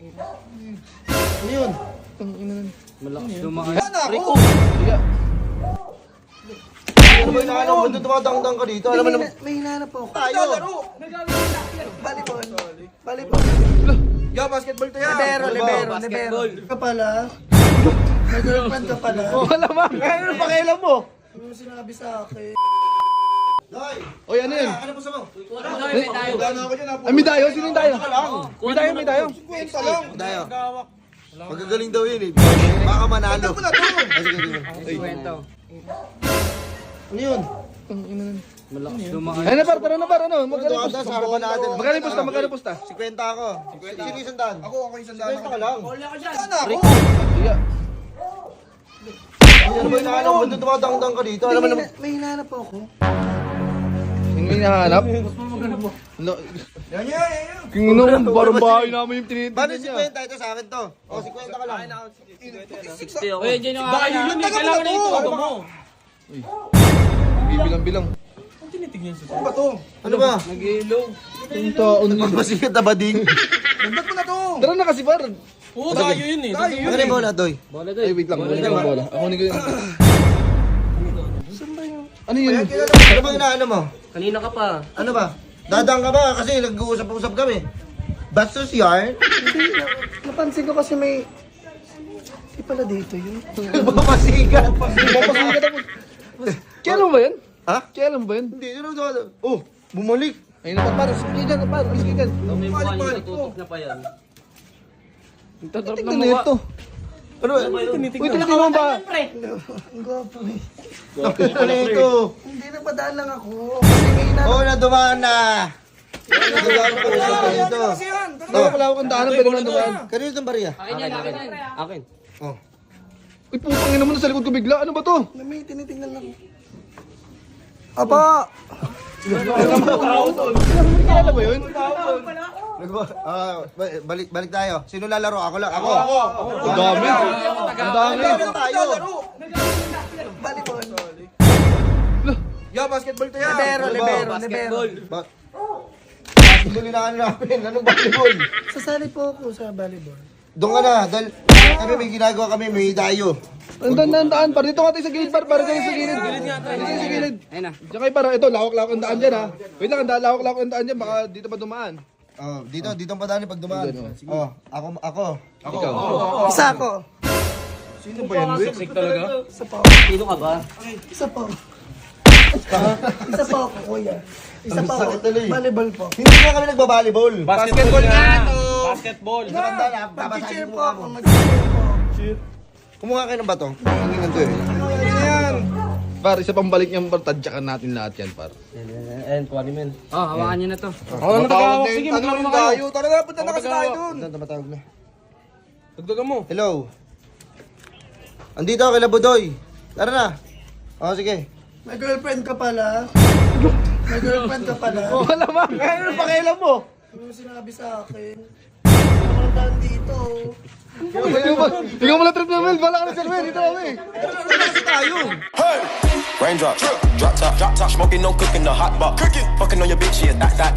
Ano yun? Malakas dumaan. Rico! Ano ba yung alam mo? Dumadang-dang ka dito. Alam mo naman. May hinahanap po ako. Tayo! Volleyball. Volleyball. Yo, basketball to yan! Libero. Ka pala. May girlfriend ka pala. Wala ba? Ano pakialam mo? Ano mo sinabi sa akin? Doy! Oy, ano yun? Ano po sa mo? Gana ako dyan. Ay, may dayo. Sino yung dayo? May dayo. Kwenta lang! Tayo. Magagaling daw yun eh. Baka manalo. Ano na to? Kwento. Ano yun? Malakas dumaan. Ay, na par, tara na par, ano? Magkano Magkano pusta? sa harapan natin? Magkano pusta? 50 ako. Sino isang daan? Ako isang daan. 50 ka lang. Rico. Sige. Ano ba yung alam mo? Dumadang-dang ka dito. Alam mo naman. May hinahanap po ako. Yung may nahanap? No. Yan. Yung nung parang bahay namin yung tinitignan Paano niya. 50? Ito sa akin to. O, 50 ka lang. 60 ako. Uy, dyan yung akin. Yun, kailangan na ito. Ano mo? Bibilang-bilang. Ano ba to? Ano ba? Nag-ilog. Yung taon niya. Magpasikat na ba ding? Ba't mo na to? Tara na kasi par. Oo, tayo yun eh. Ano yung bola, Doy? Bola Ay, wait lang. Kunin ko yung bola. Ako kunin ko yung... Ano yun? Ano ba inaano mo? Kanina ka pa. Ano ba? Dadang ka ba? Kasi nag-uusap-usap kami. Bastos yarn? Napansin ko kasi may... Di pala dito yun. Magpapasikat. Papasikat ako. Kailan ba yan? Ha? Kailan ba yan? Hindi, ano ba? Oh, bumalik. Ayun na par. Sige dyan, par. Sige dyan. May mukha niyo natutok na pa yan. Tingnan na ito. Ano ba? Uy, tinitingnan mo ba? Ang gwapo eh. Ano ito? Hindi, nagpadaan lang ako. Kasi may hinahanap. Oh, nadumaan na. Nadumaan ko sa dito. Wala akong daanan, pero nandumaan. Kanino itong bariya? Akin yan, akin yan. Akin. Oh. Uy, putang ina mo na sa likod ko bigla. Ano ba to? May tinitingnan lang. Aba! Kailan ba yun? Balik tayo. Sino lalaro? Ako lang. Ako. Ang dami. Ang dami. Tayo. Volleyball. Yo, basketball to yan. Libero. Basketball. Basketball na ano namin. Anong basketball? Sasali po ako sa volleyball. Doon ka na. Dahil kami may ginagawa kami. May dayo. Ang daan. Par, dito nga tayo sa gilid, par. Para tayo sa gilid. Dito tayo sa gilid. Ayun na. Diyan kayo, para. Ito, lawak-lawak ang daan dyan, ha. Wait lang, lawak-lawak ang daan dyan. Baka dito pa dumaan. Oh, dito ang padaan pag dumaan. Oh, ako. Ikaw. Isa ako. Sino ba yan? Siksik talaga. Isa po. Sino ka ba? Isa po. Isa po ako, kuya. Isa Ang po sakit ako. tuloy. Volleyball po. Hindi nga kami nagbabalibol. Basketball nga to. Basketball. Matanda na. Mag-cheer Babasagin po mo ako. ako. Mag-cheer po. Kumuha kayo ng bato. Ang ganito eh. Par, isa pang balik niyang par. Tadyakan natin lahat yan, par. And 20 men. Oh, hawakan niyo na to. Oh, natawag. Sige, Ano yung dayo? Tara na, punta na kasi tayo dun. Matawag na. Dagdagan mo. Hello. Andito ako kay Labudoy. Tara na. Oh, sige. May girlfriend ka pala. May girlfriend ka pala. Wala ba? Ano pakialam mo? Ano mo sinabi sa akin? Ano ang daan dito? Ikaw mo na trip namin. Bala ka na sir, dito kami. Tayo. Raindrop, drop top, smoking, no cooking, the hot pot. Fucking on your bitch, yeah, that.